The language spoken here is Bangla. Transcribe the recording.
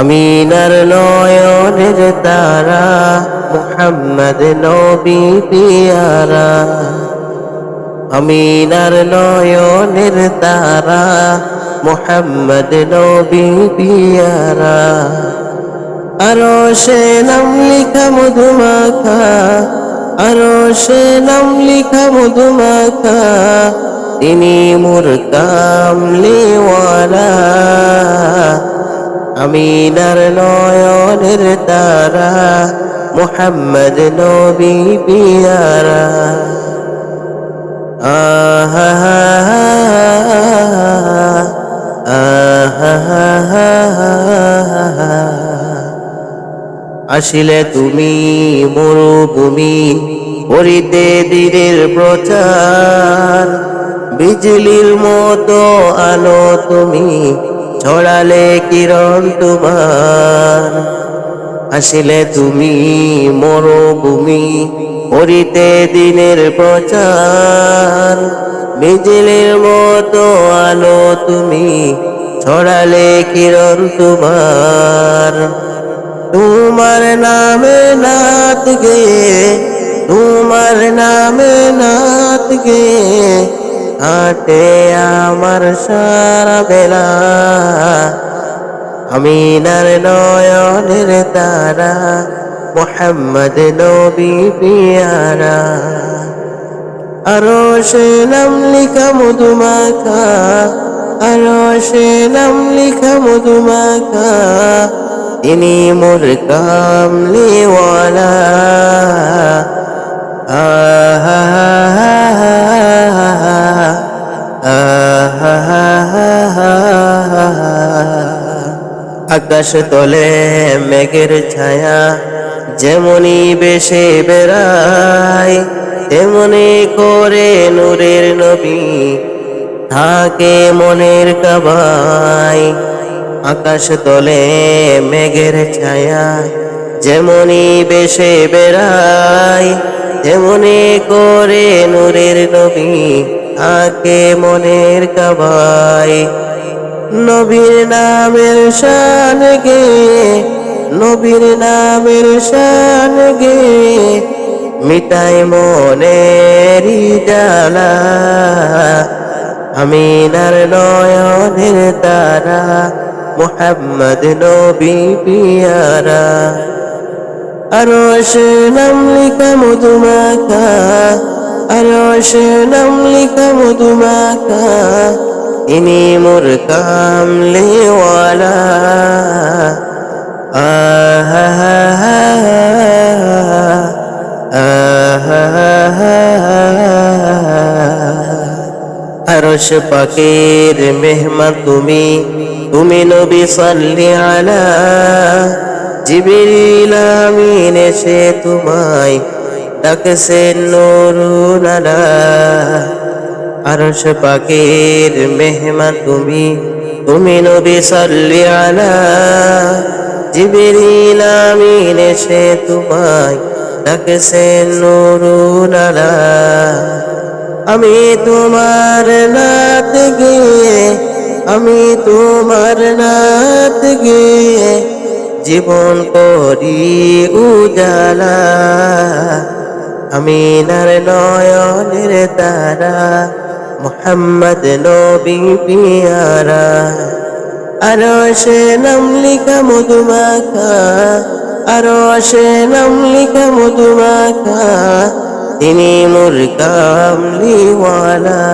আমিনার নয়নের তারা মুহাম্মদ নবী পিয়ারা। আমিনার নয়নের তারা মুহাম্মদ নবী পিয়ারা। আরশে নাম লিখা মধুমাখা, আরশে নাম লিখা মধুমাখা, তিনি মোর কামলিওয়ালা। আমিনার নয়নের তারা মুহাম্মদ নবী পিয়ারা। আসিলে তুমি মরুভূমি করিতে দিনের প্রচার, বিজলির মতো আলো তুমি ছড়ালে কিরণ তোমার। আসিলে তুমি মরুভূমি করিতে দিনের প্রচার, বিজলির মতো আলো তুমি ছড়ালে কিরণ তোমার। তোমার নামে নাত গে, তোমার নামে নাত গে হাটে আমার সারা বেলা। আমিনার নয়নের তারা মুহাম্মদ নবী পিয়ারা। আরশে নাম লিখা মধুমাখা, আরশে নাম লিখা মধুমাখা, তিনি মোর কামলিওয়ালা। আকাশ তলে মেঘের ছায়া যেমনি বেশে বেড়ায়, তেমনি করে নূরের নবী থাকে মনের কাবায়। আকাশ তলে মেঘের ছায়া যেমনি বেশে বেড়ায়, তেমনি করে নূরের নবী থাকে মনের কাবায়। নবীর নামের শান গে, নবীর নামের শান গে মিটাই মনের জ্বালা। আমিনার নয়নের তারা মুহাম্মদ নবী পিয়ারা। আরশে নাম লিখা মধুমাখা, আরশে নাম লিখা মধুমাখা, তিনি মোর কামলিওয়ালা। আরশ পাকের মেহমান তুমি, তুমি নবী সাল্লি আলা। জিবরিল আমিন এসে তোমায় ডাকছেন নূরুল আলা। আরশ পাকের মেহমান তুমি, তুমি নবী সাল্লি আলা। জিবরিল আমিন এসে তোমায় ডাকছেন নূরুল আলা। আমি তোমার নাত গে, আমি তোমার নাত গে জীবন করি উজালা। আমিনার নয়নের তারা মুহাম্মদ নবী পিয়ারা। আরশে নাম লিখা মধুমাখা, আরশে নাম লিখা মধুমাখা, তিনি মোর কামলিওয়ালা।